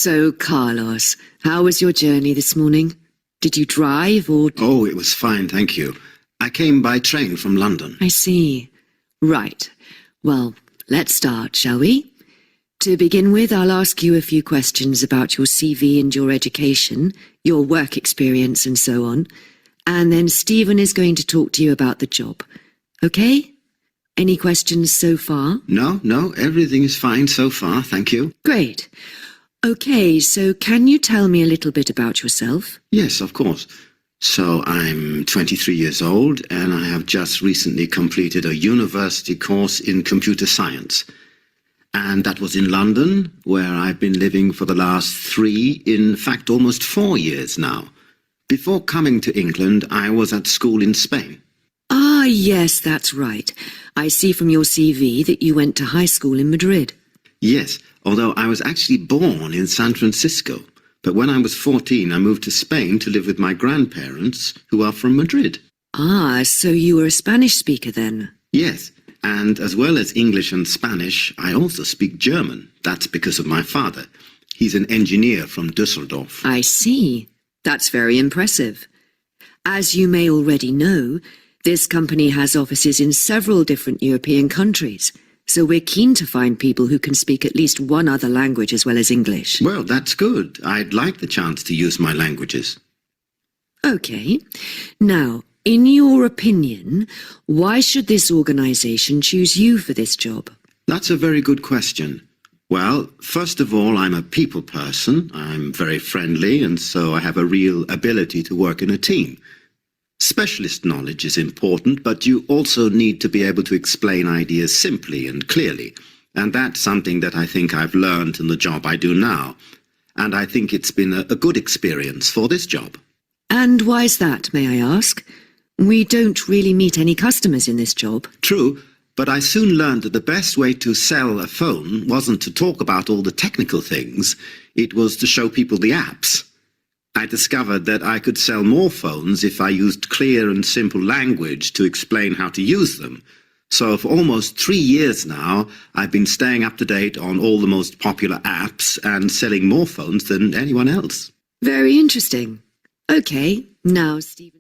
So, Carlos, how was your journey this morning? Did you drive or... Oh, it was fine, thank you. I came by train from London. I see. Right. Well, let's start, shall we? To begin with, I'll ask you a few questions about your CV and your education, your work experience and so on. And then Stephen is going to talk to you about the job. Okay? Any questions so far? No, everything is fine so far, thank you. Great. Okay, so can you tell me a little bit about yourself? Yes, of course. So I'm 23 years old and I have just recently completed a university course in computer science. And that was in London, where I've been living for the last 3, in fact almost 4 years now. Before coming to England, I was at school in Spain. Ah, yes, that's right. I see from your CV that you went to high school in Madrid. Yes, although I was actually born in San Francisco. But when I was 14, I moved to Spain to live with my grandparents, who are from Madrid. Ah, so you were a Spanish speaker then? Yes, and as well as English and Spanish, I also speak German. That's because of my father. He's an engineer from Düsseldorf. I see. That's very impressive. As you may already know, this company has offices in several different European countries. So we're keen to find people who can speak at least one other language as well as English. Well, that's good. I'd like the chance to use my languages. Okay. Now, in your opinion, why should this organisation choose you for this job? That's a very good question. Well, first of all, I'm a people person. I'm very friendly, and so I have a real ability to work in a team. Specialist knowledge is important, but you also need to be able to explain ideas simply and clearly. And that's something that I think I've learned in the job I do now. And I think it's been a good experience for this job. And why's that, may I ask? We don't really meet any customers in this job. True, but I soon learned that the best way to sell a phone wasn't to talk about all the technical things. It was to show people the apps. I discovered that I could sell more phones if I used clear and simple language to explain how to use them. So for almost 3 years now, I've been staying up to date on all the most popular apps and selling more phones than anyone else. Very interesting. Okay, now, Stephen.